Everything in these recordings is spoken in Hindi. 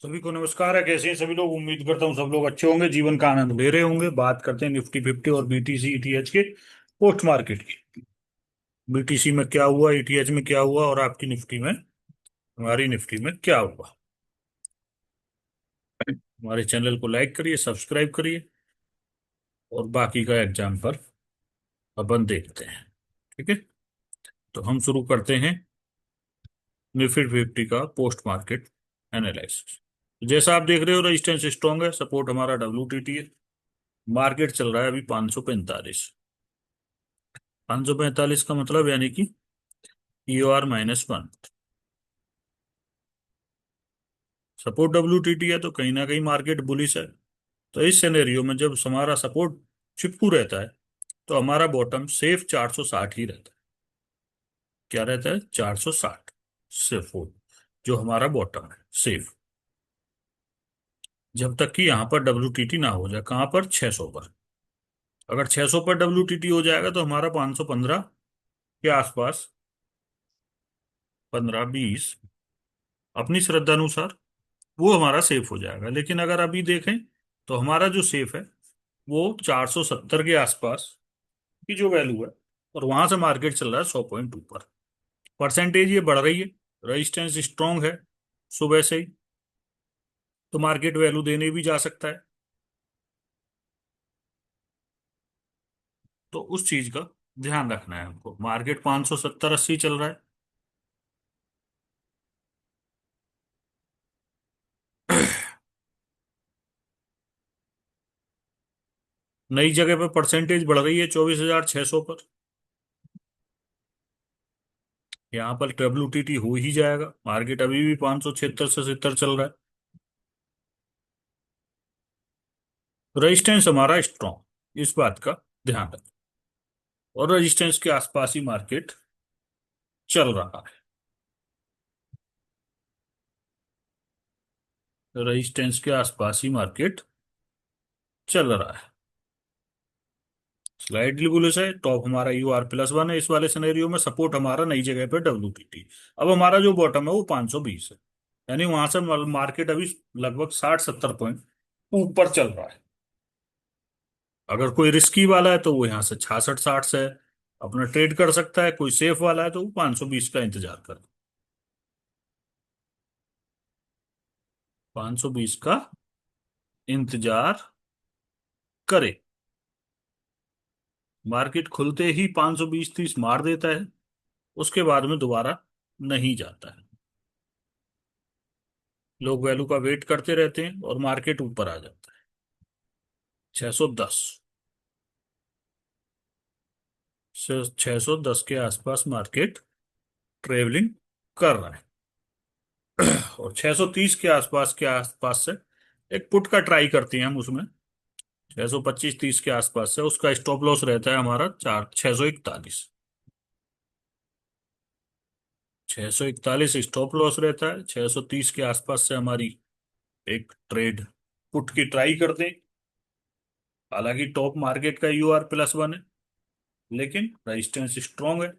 सभी को नमस्कार है। कैसे हैं सभी लोग? उम्मीद करता हूँ सब लोग अच्छे होंगे, जीवन का आनंद ले रहे होंगे। बात करते हैं निफ्टी फिफ्टी और बीटीसी ईटीएच के पोस्ट मार्केट की। बीटीसी में क्या हुआ, ईटीएच में क्या हुआ और आपकी निफ्टी में, हमारी निफ्टी में क्या हुआ। हमारे चैनल को लाइक करिए, सब्सक्राइब करिए और बाकी का एग्जाम पर अपन देखते हैं। ठीक है, तो हम शुरू करते हैं निफ्टी फिफ्टी का पोस्ट मार्केट एनालिसिस। जैसा आप देख रहे हो, रेजिस्टेंस स्ट्रॉन्ग है, सपोर्ट हमारा डब्ल्यूटीटी है। मार्केट चल रहा है अभी 545। 545 का मतलब यानी कि EOR -1। सपोर्ट WTT है तो कहीं ना कहीं मार्केट बुलिश है। तो इस सिनेरियो में जब हमारा सपोर्ट चिपकू रहता है तो हमारा बॉटम सेफ 460 ही रहता है। क्या रहता है? 460 सिर्फ वो जो हमारा बॉटम है सेफ। जब तक कि यहाँ पर WTT ना हो जाए, कहाँ पर? 600 पर। अगर 600 पर WTT हो जाएगा तो हमारा 515 के आसपास, 15-20 अपनी श्रद्धा अनुसार वो हमारा सेफ हो जाएगा। लेकिन अगर अभी देखें तो हमारा जो सेफ है वो 470 के आसपास की जो वैल्यू है, और वहां से मार्केट चल रहा है 100 पॉइंट ऊपर। परसेंटेज ये बढ़ रही है, रेजिस्टेंस स्ट्रांग है सुबह से ही, तो मार्केट वैल्यू देने भी जा सकता है। तो उस चीज का ध्यान रखना है हमको। मार्केट 570-80 चल रहा है। नई जगह पे परसेंटेज बढ़ रही है 24,600 पर। यहाँ पर WTT हो ही जाएगा। मार्केट अभी भी 576 से 70 चल रहा है। रेजिस्टेंस हमारा स्ट्रॉन्ग, इस बात का ध्यान रखें। और रेजिस्टेंस के आसपास ही मार्केट चल रहा है। रेजिस्टेंस के आसपास ही मार्केट चल रहा है। स्लाइडली बुलिश है। टॉप हमारा UR+1 है। इस वाले सिनेरियो में सपोर्ट हमारा नई जगह पे WTT। अब हमारा जो बॉटम है वो 520 है, यानी वहां से मार्केट अभी लगभग 60-70 पॉइंट ऊपर चल रहा है। अगर कोई रिस्की वाला है तो वो यहाँ से 66-60 से अपना ट्रेड कर सकता है। कोई सेफ वाला है तो वो 520 का इंतजार कर, 520 का इंतजार करे। मार्केट खुलते ही 520-30 मार देता है, उसके बाद में दोबारा नहीं जाता है। लोग वैल्यू का वेट करते रहते हैं और मार्केट ऊपर आ जाता है। 610 से 610 के आसपास मार्केट ट्रेवलिंग कर रहा है। और 630 के आसपास से एक पुट का ट्राई करते हैं हम उसमें। 625-30 के आसपास से उसका स्टॉप लॉस रहता है हमारा 641। 641 स्टॉप लॉस रहता है। 630 के आसपास से हमारी एक ट्रेड पुट की ट्राई करते हैं। हालांकि टॉप मार्केट का UR+1 है, लेकिन रेजिस्टेंस स्ट्रांग है,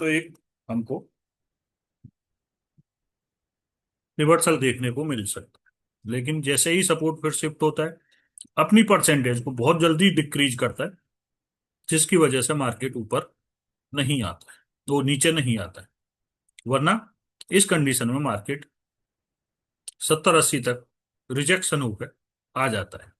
तो एक हमको रिवर्सल देखने को मिल सकता है। लेकिन जैसे ही सपोर्ट फिर शिफ्ट होता है, अपनी परसेंटेज को बहुत जल्दी डिक्रीज करता है, जिसकी वजह से मार्केट ऊपर नहीं आता है, वो नीचे नहीं आता है। वरना इस कंडीशन में मार्केट 70-80 तक रिजेक्शन होकर आ जाता है।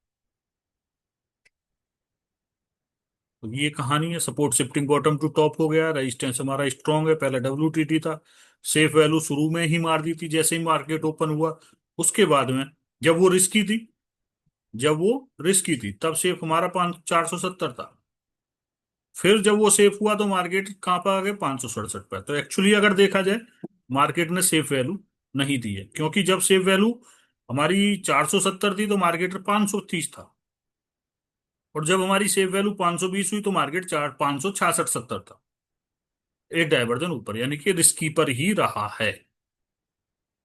तो ये कहानी है। Support shifting bottom to top हो गया, रेजिस्टेंस हमारा स्ट्रांग है। पहले WTT था, सेफ वैल्यू शुरू में ही मार दी थी जैसे ही मार्केट ओपन हुआ। उसके बाद में जब वो रिस्की थी, तब सेफ हमारा 470 था। फिर जब वो सेफ हुआ तो मार्केट कहाँ पर आ गए? 567 पर। तो एक्चुअली अगर देखा जाए, मार्केट ने सेफ वैल्यू नहीं दी है, क्योंकि जब सेफ वैल्यू हमारी 470 थी तो मार्केट 530 था। और जब हमारी सेफ वैल्यू 520 हुई तो मार्केट 566-70 था। एक डायवर्जन ऊपर, यानी कि रिस्की पर ही रहा है।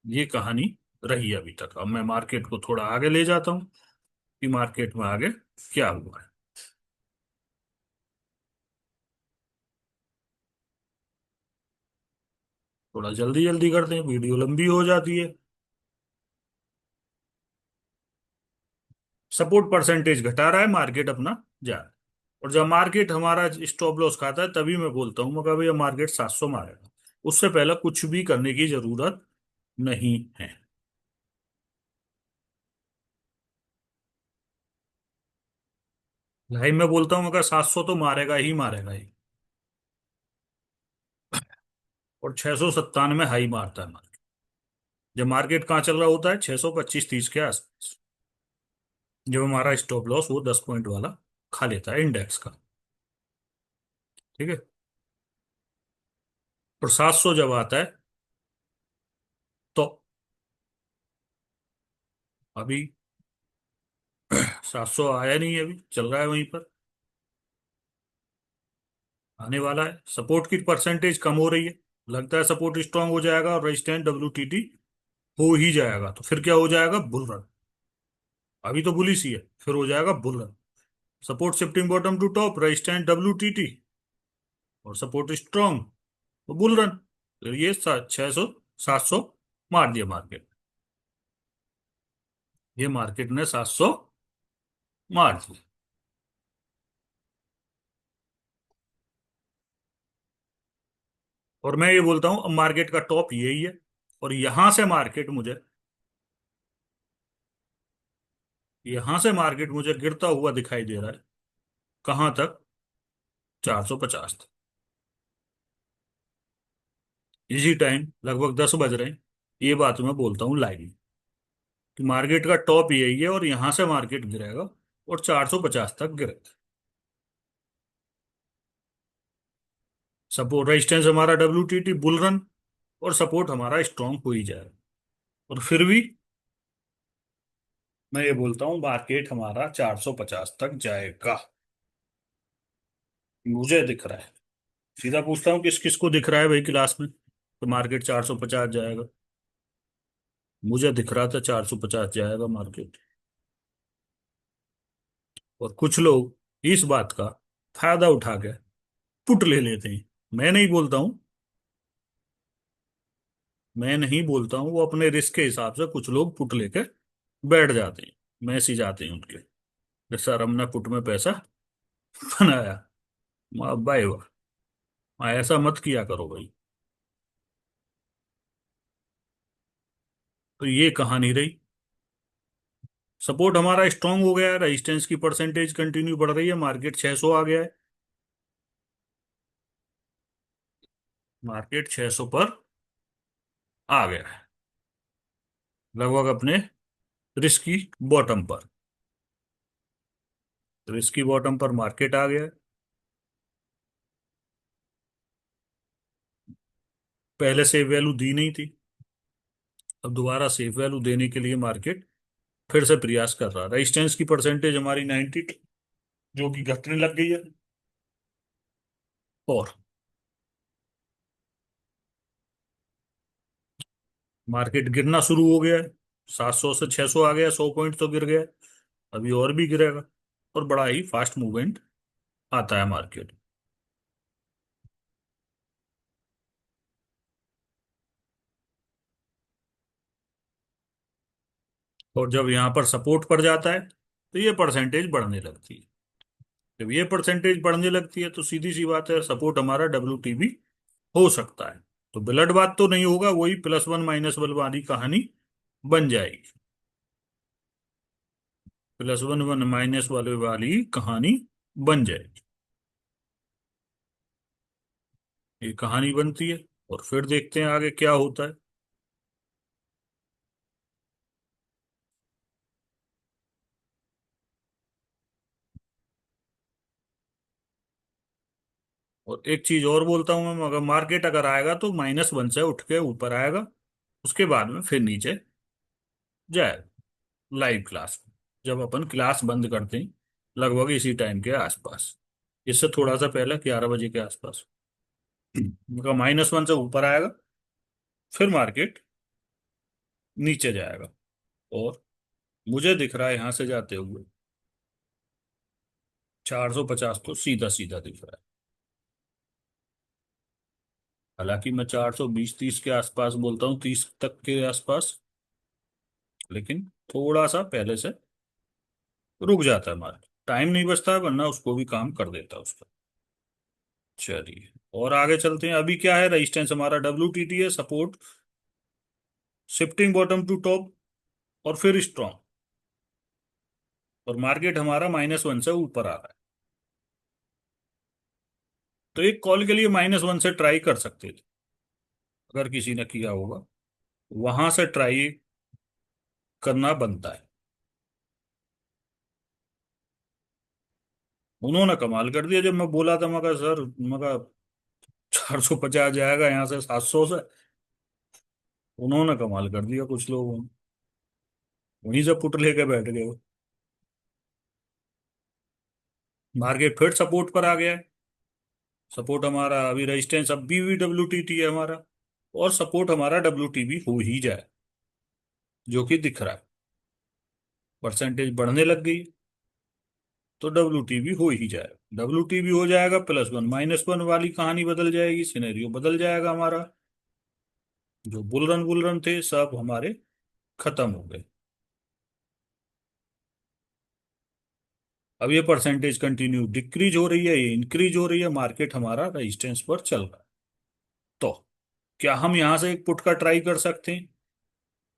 ये कहानी रही अभी तक। अब मैं मार्केट को थोड़ा आगे ले जाता हूँ कि मार्केट में आगे क्या हुआ है। थोड़ा जल्दी जल्दी करते हैं, वीडियो लंबी हो जाती है। सपोर्ट परसेंटेज घटा रहा है, मार्केट अपना जा रहा है। और जब मार्केट हमारा स्टॉप लॉस खाता है तभी मैं बोलता हूँ, मगर भैया मार्केट 700 मारेगा। उससे पहले कुछ भी करने की जरूरत नहीं है। भाई मैं बोलता हूँ अगर 700 तो मारेगा ही मारेगा ही। और 697 हाई मारता है मार्केट। जब मार्केट कहाँ चल रहा होता है, 625-30 के आसपास। जब हमारा स्टॉप लॉस वो 10 पॉइंट वाला खा लेता है इंडेक्स का। ठीक है। और 700 जब आता है तो अभी 700 आया नहीं है, अभी चल रहा है वहीं पर। आने वाला है, सपोर्ट की परसेंटेज कम हो रही है। लगता है सपोर्ट स्ट्रांग हो जाएगा और रेजिस्टेंस डब्ल्यूटीटी हो ही जाएगा, तो फिर क्या हो जाएगा, बुल रन। अभी तो बुलिश ही है, फिर हो जाएगा bull run. Support shifting bottom to top, resistance WTT और सपोर्ट स्ट्रांग, तो बुल रन। तो ये 600 700 मार दिया मार्केट। ये मार्केट ने 700 मार दिया। और मैं ये बोलता हूँ अब मार्केट का टॉप यही है। और यहां से मार्केट मुझे गिरता हुआ दिखाई दे रहा है। कहां तक, 450 तक। इसी टाइम लगभग 10 बज रहे हैं। ये बात मैं बोलता हूँ लाइव कि मार्केट का टॉप यही है और यहां से मार्केट गिरेगा और 450 तक गिरेगा। सपोर्ट रेजिस्टेंस हमारा डब्ल्यूटीटी बुल रन, और सपोर्ट हमारा स्ट्रांग हो ही जाएगा। और फिर भी मैं ये बोलता हूँ मार्केट हमारा 450 तक जाएगा। मुझे दिख रहा है। सीधा पूछता हूँ किस किस को दिख रहा है भाई क्लास में तो मार्केट 450 जाएगा। मुझे दिख रहा था 450 जाएगा मार्केट। और कुछ लोग इस बात का फायदा उठा के पुट ले लेते हैं। मैं नहीं बोलता हूँ, मैं नहीं बोलता हूँ, वो अपने रिस्क के हिसाब से कुछ लोग पुट लेके बैठ जाते हैं। मैसेज आते हैं उनके कि सर हमने पुट में पैसा बनाया। वाह भाई वाह। ऐसा मत किया करो भाई। तो ये कहानी रही। सपोर्ट हमारा स्ट्रांग हो गया है, रेजिस्टेंस की परसेंटेज कंटिन्यू बढ़ रही है, मार्केट 600 आ गया है। मार्केट 600 पर आ गया है, लगभग अपने रिस्क की बॉटम पर। रिस्क की बॉटम पर मार्केट आ गया है। पहले सेफ वैल्यू दी नहीं थी, अब दोबारा सेफ वैल्यू देने के लिए मार्केट फिर से प्रयास कर रहा है। रेजिस्टेंस की परसेंटेज हमारी 90 जो कि घटने लग गई है। और मार्केट गिरना शुरू हो गया है। 700 से 600 आ गया, 100 पॉइंट तो गिर गया। अभी और भी गिरेगा। और बड़ा ही फास्ट मूवमेंट आता है मार्केट। और जब यहाँ पर सपोर्ट पड़ जाता है तो ये परसेंटेज बढ़ने लगती है। जब ये परसेंटेज बढ़ने लगती है तो सीधी सी बात है, सपोर्ट हमारा डब्ल्यू हो सकता है। तो ब्लड बात तो नहीं होगा, वही +1 - 1 वाली कहानी बन जाएगी। +1 - 1 वाले वाली कहानी बन जाएगी। ये कहानी बनती है। और फिर देखते हैं आगे क्या होता है। और एक चीज और बोलता हूं मैं, अगर मार्केट अगर आएगा तो -1 से उठ के ऊपर आएगा। उसके बाद में फिर नीचे जाएगा। लाइव क्लास में जब अपन क्लास बंद करते हैं, लगभग इसी टाइम के आसपास, इससे थोड़ा सा पहले 11 बजे के आसपास, अगर -1 से ऊपर आएगा फिर मार्केट नीचे जाएगा। और मुझे दिख रहा है यहां से जाते हुए 450 तो सीधा सीधा दिख रहा है। हालांकि मैं 420-30 के आसपास बोलता हूँ, 30 तक के आसपास, लेकिन थोड़ा सा पहले से रुक जाता है मार्केट, टाइम नहीं बचता है, वरना उसको भी काम कर देता है उसका। चलिए और आगे चलते हैं। अभी क्या है, रेजिस्टेंस हमारा WTT है, support, shifting bottom to top, और फिर स्ट्रॉन्ग, और मार्केट हमारा -1 से ऊपर आ रहा है। तो एक कॉल के लिए -1 से ट्राई कर सकते थे, अगर किसी ने किया होगा, वहां से ट्राई करना बनता है। उन्होंने कमाल कर दिया, जब मैं बोला था मगर सर, मगर 450 जाएगा यहाँ से 700 से। उन्होंने कमाल कर दिया कुछ लोगों ने, वहीं से पुट लेके बैठ गए वो। मार्केट फिर सपोर्ट पर आ गया है। सपोर्ट हमारा अभी, रेजिस्टेंस अब भी WTT है हमारा, और सपोर्ट हमारा WTB हो ही जाए, जो कि दिख रहा है, परसेंटेज बढ़ने लग गई। तो WTB हो ही जाएगा, WTB हो जाएगा, +1 -1 वाली कहानी बदल जाएगी, सिनेरियो बदल जाएगा हमारा। जो बुल रन थे सब हमारे खत्म हो गए। अब ये परसेंटेज कंटिन्यू डिक्रीज हो रही है, ये इंक्रीज हो रही है, मार्केट हमारा रेजिस्टेंस पर चल रहा है। तो क्या हम यहां से एक पुट का ट्राई कर सकते हैं?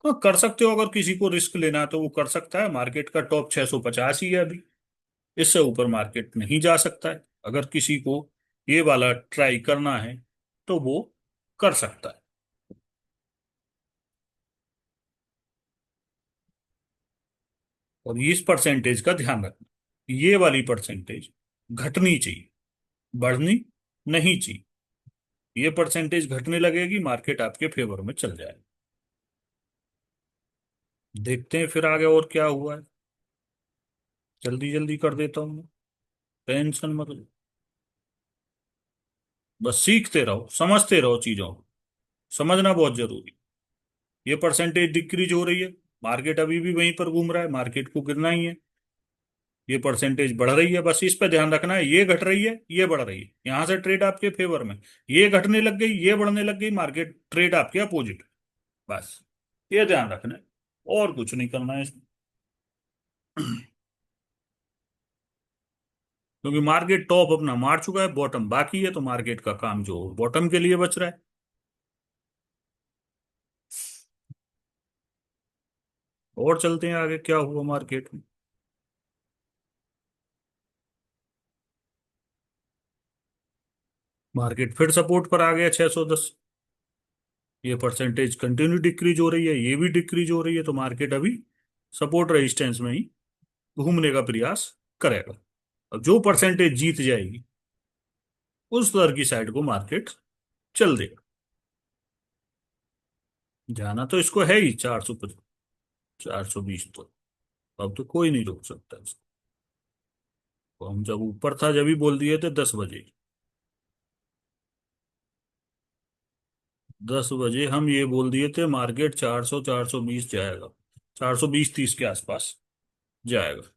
हाँ कर सकते हो, अगर किसी को रिस्क लेना है तो वो कर सकता है। मार्केट का टॉप 650 ही है अभी, इससे ऊपर मार्केट नहीं जा सकता है। अगर किसी को ये वाला ट्राई करना है तो वो कर सकता है। और इस परसेंटेज का ध्यान रखना, ये वाली परसेंटेज घटनी चाहिए, बढ़नी नहीं चाहिए। ये परसेंटेज घटने लगेगी, मार्केट आपके फेवर में चल जाएगा। देखते हैं फिर आगे और क्या हुआ है, जल्दी जल्दी कर देता हूँ मैं, टेंशन मत लो। बस सीखते रहो, समझते रहो चीजों को, समझना बहुत जरूरी है। ये परसेंटेज डिक्रीज हो रही है, मार्केट अभी भी वहीं पर घूम रहा है, मार्केट को गिरना ही है। ये परसेंटेज बढ़ रही है, बस इस पे ध्यान रखना है, ये घट रही है, ये बढ़ रही है, यहां से ट्रेड आपके फेवर में। ये घटने लग गई, ये बढ़ने लग गई, मार्केट ट्रेड आपके अपोजिट। बस ये ध्यान रखना है, और कुछ नहीं करना है इसमें। क्योंकि मार्केट टॉप अपना मार चुका है, बॉटम बाकी है, तो मार्केट का काम जो बॉटम के लिए बच रहा है। और चलते हैं आगे, क्या हुआ मार्केट में। मार्केट फिर सपोर्ट पर आ गया 610। ये परसेंटेज कंटिन्यू डिक्रीज हो रही है, ये भी डिक्रीज हो रही है, तो मार्केट अभी सपोर्ट रेजिस्टेंस में ही घूमने का प्रयास करेगा। अब जो परसेंटेज जीत जाएगी, उस दर की साइड को मार्केट चल देगा। जाना तो इसको है ही 420 तो, अब तो कोई नहीं रोक सकता इसको। तो हम जब ऊपर था, जब ही बोल दिए थे 10 बजे, 10 बजे हम ये बोल दिए थे मार्केट 420 जाएगा, 420-30 के आसपास जाएगा।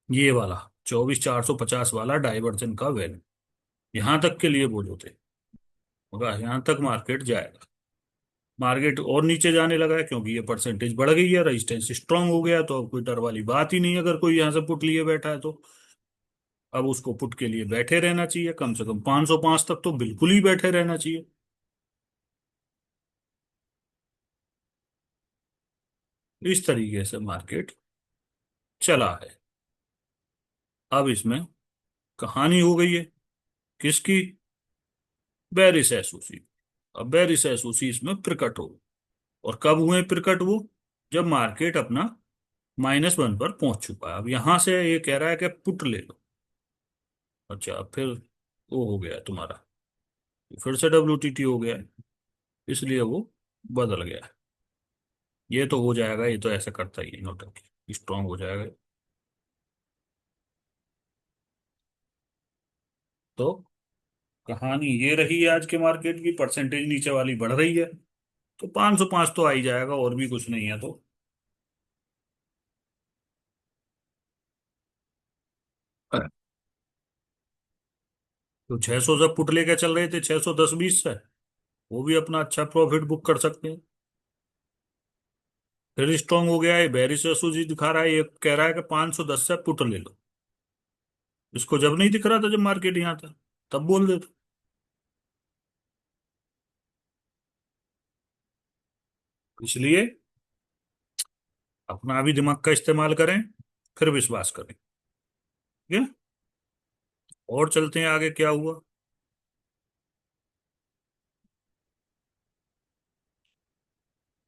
ये वाला 24,450 वाला डाइवर्जन का वैल्यू यहां तक के लिए बोले थे, मगर यहां तक मार्केट जाएगा। मार्केट और नीचे जाने लगा है, क्योंकि ये परसेंटेज बढ़ गई है, रेजिस्टेंस स्ट्रांग हो गया, तो अब कोई डर वाली बात ही नहीं है। अगर कोई यहां से पुट लिए बैठा है तो अब उसको पुट के लिए बैठे रहना चाहिए, कम से कम 505 तक तो बिल्कुल ही बैठे रहना चाहिए। इस तरीके से मार्केट चला है। अब इसमें कहानी हो गई है किसकी? बेरिस एसोसी। अब बेरिस एसोसी इसमें प्रकट हो, और कब हुए प्रकट वो? जब मार्केट अपना -1 पर पहुंच चुका है। अब यहां से ये कह रहा है कि पुट ले लो। अच्छा, अब फिर वो हो गया तुम्हारा, फिर से WTT हो गया है, इसलिए वो बदल गया है। ये तो हो जाएगा, ये तो ऐसा करता ही है, नोटंकी स्ट्रांग हो जाएगा। तो कहानी ये रही है आज के मार्केट की, परसेंटेज नीचे वाली बढ़ रही है, तो 505 तो आ ही जाएगा, और भी कुछ नहीं है तो। तो 600 जब पुट लेके चल रहे थे, 610-20 से, वो भी अपना अच्छा प्रॉफिट बुक कर सकते हैं। फिर स्ट्रांग हो गया है, बेरिश सूजी दिखा रहा है, ये कह रहा है कि 510 से पुट ले लो। इसको जब नहीं दिख रहा था, जब मार्केट यहाँ था, तब बोल देते। इसलिए अपना भी दिमाग का इस्तेमाल करें, फिर विश्वास करें। ठीक है। और चलते हैं आगे, क्या हुआ।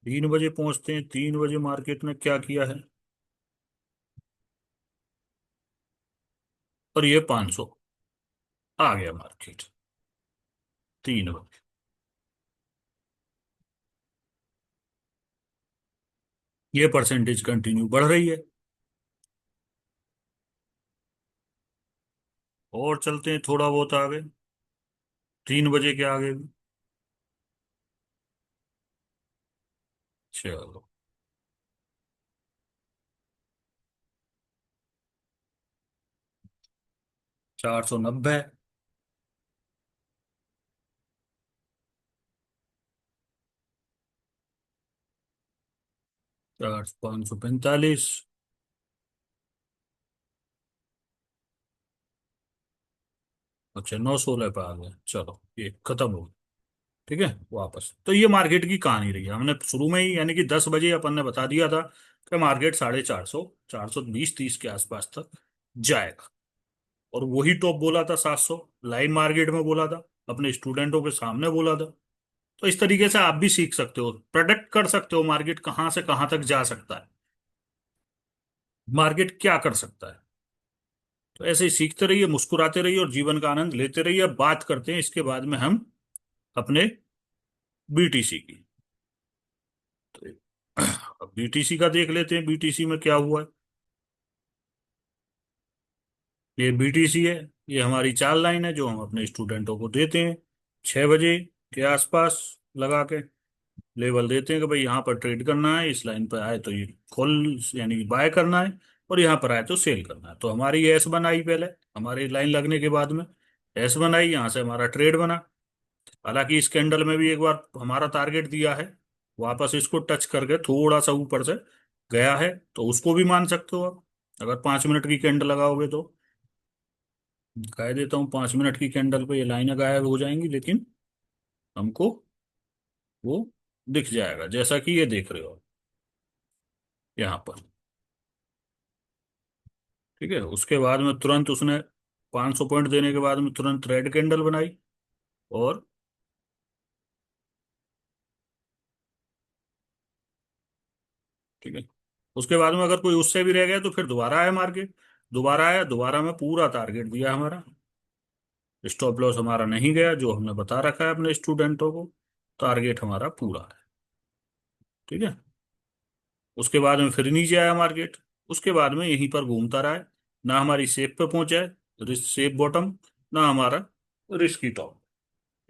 3 बजे पहुंचते हैं, 3 बजे मार्केट ने क्या किया है, और ये 500 आ गया मार्केट 3 बजे। ये परसेंटेज कंटिन्यू बढ़ रही है। और चलते हैं थोड़ा बहुत आगे, 3 बजे के आगे भी। चलो, 490। 545। अच्छा, 916 पे आ गया, चलो ये खत्म हो गया। ठीक है, वापस तो ये मार्केट की कहानी रही है। हमने शुरू में ही यानी कि 10 बजे अपन ने बता दिया था कि मार्केट 450, 420-430 के आसपास तक जाएगा। और वही टॉप बोला था 700, लाइन मार्केट में बोला था, अपने स्टूडेंटों के सामने बोला था। तो इस तरीके से आप भी सीख सकते हो, प्रेडिक्ट कर सकते हो मार्केट कहाँ से कहाँ तक जा सकता है, मार्केट क्या कर सकता है। तो ऐसे ही सीखते रहिए, मुस्कुराते रहिए और जीवन का आनंद लेते रहिए। अब बात करते हैं इसके बाद में हम अपने बीटीसी की। तो अब बीटीसी का देख लेते हैं, बीटीसी में क्या हुआ है। ये बीटीसी है, ये हमारी चाल लाइन है जो हम अपने स्टूडेंटों को देते हैं। 6 बजे के आसपास लगा के लेवल देते हैं कि भाई यहाँ पर ट्रेड करना है, इस लाइन पर आए तो ये कॉल यानी बाय करना है, और यहाँ पर आए तो सेल करना है। तो हमारी एस बनाई पहले, हमारी लाइन लगने के बाद में एस बनाई, यहाँ से हमारा ट्रेड बना। हालांकि इस कैंडल में भी एक बार हमारा टारगेट दिया है, वापस इसको टच करके थोड़ा सा ऊपर से गया है, तो उसको भी मान सकते हो आप, अगर 5 मिनट की कैंडल लगाओगे तो। कह देता हूँ 5 मिनट की कैंडल पे ये लाइनें गायब हो जाएंगी, लेकिन हमको वो दिख जाएगा, जैसा कि ये देख रहे हो यहाँ पर। ठीक है, उसके बाद में तुरंत उसने 500 पॉइंट देने के बाद में तुरंत रेड कैंडल बनाई। और ठीक है, उसके बाद में अगर कोई उससे भी रह गया तो फिर दोबारा आया मार्केट, दोबारा आया, दोबारा में पूरा टारगेट दिया हमारा। स्टॉप लॉस हमारा नहीं गया, जो हमने बता रखा है अपने स्टूडेंटों को, टारगेट हमारा पूरा है। ठीक है, उसके बाद में फिर नीचे आया मार्केट, उसके बाद में यहीं पर घूमता रहा है, ना हमारी सेफ पे पहुंचा है, सेफ बॉटम, ना हमारा रिस्की टॉप।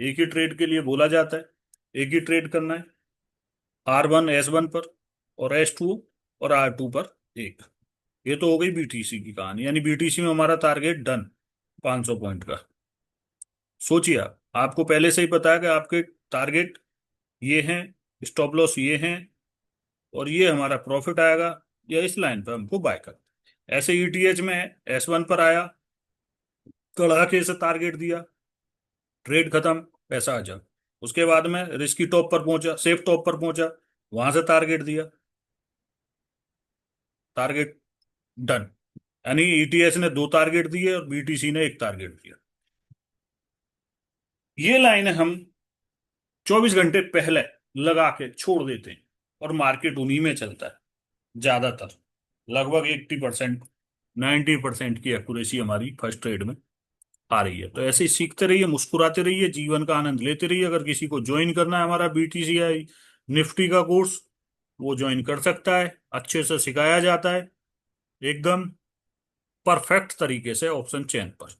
एक ही ट्रेड के लिए बोला जाता है, एक ही ट्रेड करना है, R1 S1 पर, और S2 और R2 पर एक। ये तो हो गई बीटीसी की कहानी, यानी बीटीसी में हमारा टारगेट डन 500 पॉइंट का। सोचिए आप, आपको पहले से ही पता है कि आपके टारगेट ये हैं, स्टॉप लॉस ये हैं, और ये हमारा प्रॉफिट आएगा, या इस लाइन पर हमको बाय कर। ऐसे ईटीएच में S1 पर आया, कड़ाके से टारगेट दिया, ट्रेड खत्म, पैसा आ जा। उसके बाद में रिस्की टॉप पर पहुंचा, सेफ टॉप पर पहुंचा, वहां से टारगेट दिया, टारगेट डन। यानी ईटीएस ने 2 टारगेट दिए और बीटीसी ने एक टारगेट दिया। ये लाइन हम 24 घंटे पहले लगा के छोड़ देते हैं, और मार्केट उन्हीं में चलता है ज्यादातर, लगभग 80%, 90% की एक्यूरेसी हमारी फर्स्ट ट्रेड में आ रही है। तो ऐसे ही सीखते रहिए, मुस्कुराते रहिए, जीवन का आनंद लेते रहिए। अगर किसी को ज्वाइन करना है हमारा बीटीसीआई निफ्टी का कोर्स, वो ज्वाइन कर सकता है, अच्छे से सिखाया जाता है, एकदम परफेक्ट तरीके से ऑप्शन चेन पर।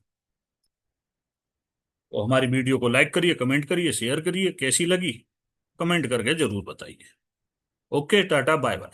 तो हमारी वीडियो को लाइक करिए, कमेंट करिए, शेयर करिए, कैसी लगी कमेंट करके जरूर बताइए। Okay, tata, bye bye.